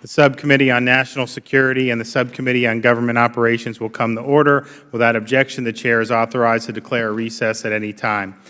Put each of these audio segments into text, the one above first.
The Subcommittee on National Security and the Subcommittee on Government Operations will come to order. Without objection, the Chair is authorized to declare a recess at any time.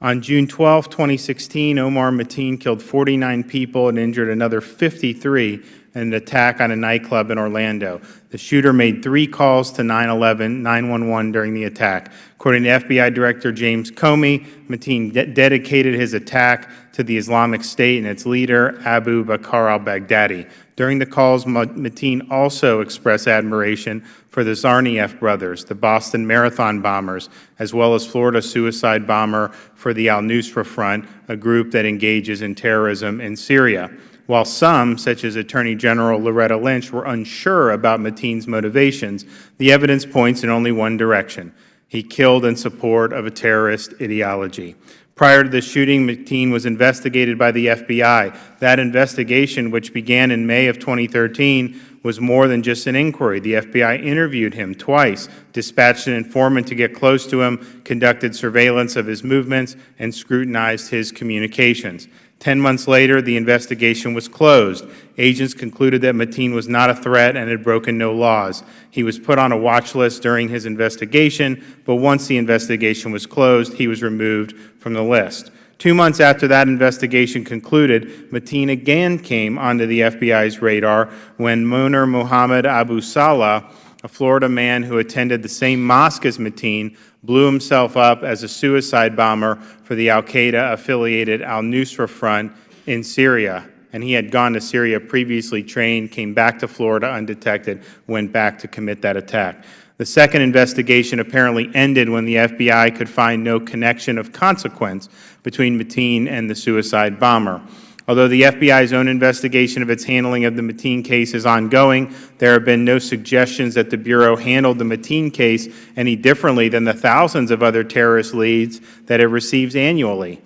On June 12, 2016, Omar Mateen killed 49 people and injured another 53 in an attack on a nightclub in Orlando. The shooter made 3 calls to 911 during the attack. According to FBI Director James Comey, Mateen dedicated his attack to the Islamic State and its leader, Abu Bakr al-Baghdadi. During the calls, Mateen also expressed admiration for the Tsarnaev brothers, the Boston Marathon bombers, as well as Florida suicide bomber for the al-Nusra Front, a group that engages in terrorism in Syria. While some, such as Attorney General Loretta Lynch, were unsure about Mateen's motivations, the evidence points in only one direction. He killed in support of a terrorist ideology. Prior to the shooting, Mateen was investigated by the FBI. That investigation, which began in May of 2013, was more than just an inquiry. The FBI interviewed him twice, dispatched an informant to get close to him, conducted surveillance of his movements, and scrutinized his communications. 10 months later, the investigation was closed. Agents concluded that Mateen was not a threat and had broken no laws. He was put on a watch list during his investigation, but once the investigation was closed, he was removed from the list. 2 months after that investigation concluded, Mateen again came onto the FBI's radar when Munir Muhammad Abu Salah, a Florida man who attended the same mosque as Mateen, blew himself up as a suicide bomber for the al-Qaeda-affiliated al-Nusra Front in Syria. And he had gone to Syria previously trained, came back to Florida undetected, went back to commit that attack. The second investigation apparently ended when the FBI could find no connection of consequence between Mateen and the suicide bomber. Although the FBI's own investigation of its handling of the Mateen case is ongoing, there have been no suggestions that the Bureau handled the Mateen case any differently than the thousands of other terrorist leads that it receives annually.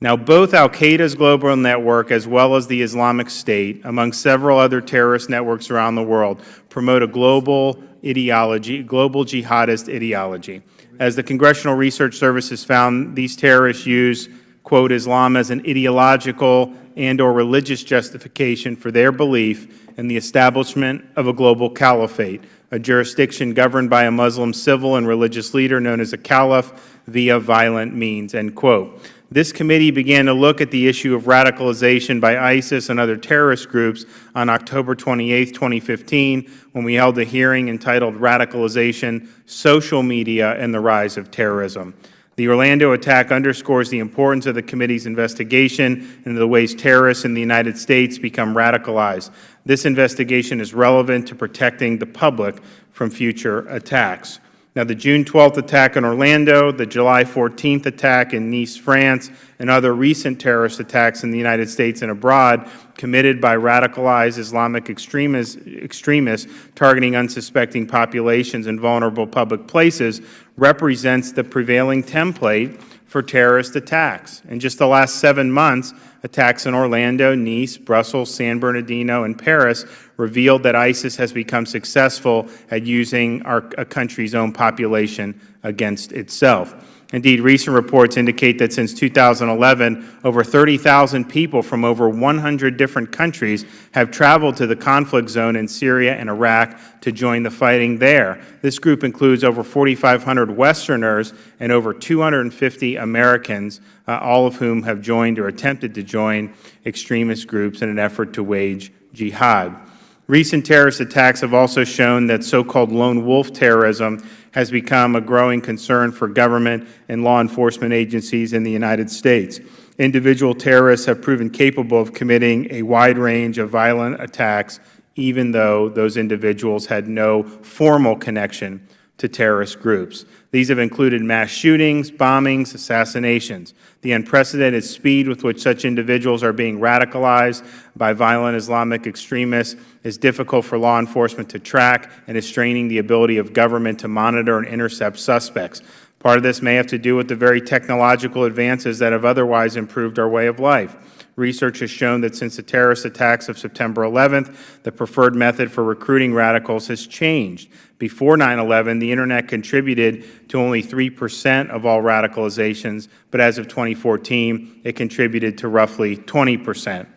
Now, both al-Qaeda's global network as well as the Islamic State, among several other terrorist networks around the world, promote a global ideology, global jihadist ideology. As the Congressional Research Service has found, these terrorists use, quote, Islam as an ideological and/or religious justification for their belief in the establishment of a global caliphate, a jurisdiction governed by a Muslim civil and religious leader known as a caliph via violent means, end quote. This committee began to look at the issue of radicalization by ISIS and other terrorist groups on October 28, 2015, when we held a hearing entitled Radicalization, Social Media, and the Rise of Terrorism. The Orlando attack underscores the importance of the committee's investigation into the ways terrorists in the United States become radicalized. This investigation is relevant to protecting the public from future attacks. Now, the June 12th attack in Orlando, the July 14th attack in Nice, France, and other recent terrorist attacks in the United States and abroad committed by radicalized Islamic extremists targeting unsuspecting populations in vulnerable public places represents the prevailing template for terrorist attacks. In just the last 7 months, attacks in Orlando, Nice, Brussels, San Bernardino, and Paris revealed that ISIS has become successful at using a country's own population against itself. Indeed, recent reports indicate that since 2011, over 30,000 people from over 100 different countries have traveled to the conflict zone in Syria and Iraq to join the fighting there. This group includes over 4,500 Westerners and over 250 Americans, all of whom have joined or attempted to join extremist groups in an effort to wage jihad. Recent terrorist attacks have also shown that so-called lone wolf terrorism has become a growing concern for government and law enforcement agencies in the United States. Individual terrorists have proven capable of committing a wide range of violent attacks, even though those individuals had no formal connection to terrorist groups. These have included mass shootings, bombings, assassinations. The unprecedented speed with which such individuals are being radicalized by violent Islamic extremists is difficult for law enforcement to track and is straining the ability of government to monitor and intercept suspects. Part of this may have to do with the very technological advances that have otherwise improved our way of life. Research has shown that since the terrorist attacks of September 11th, the preferred method for recruiting radicals has changed. Before 9/11, the Internet contributed to only 3% of all radicalizations, but as of 2014, it contributed to roughly 20%.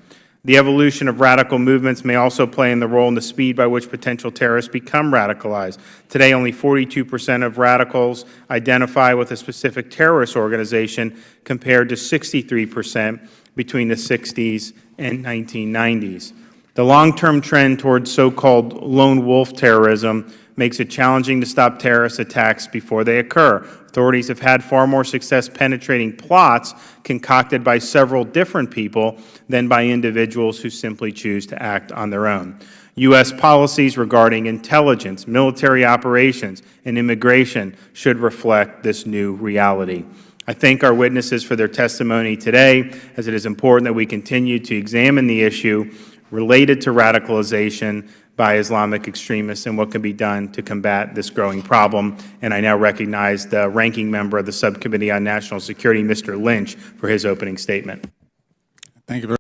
The evolution of radical movements may also play in the role in the speed by which potential terrorists become radicalized. Today, only 42% of radicals identify with a specific terrorist organization, compared to 63% between the 60s and 1990s. The long-term trend towards so-called lone wolf terrorism makes it challenging to stop terrorist attacks before they occur. Authorities have had far more success penetrating plots concocted by several different people than by individuals who simply choose to act on their own. U.S. policies regarding intelligence, military operations, and immigration should reflect this new reality. I thank our witnesses for their testimony today, as it is important that we continue to examine the issue related to radicalization by Islamic extremists and what can be done to combat this growing problem. And I now recognize the ranking member of the Subcommittee on National Security, Mr. Lynch, for his opening statement. Thank you very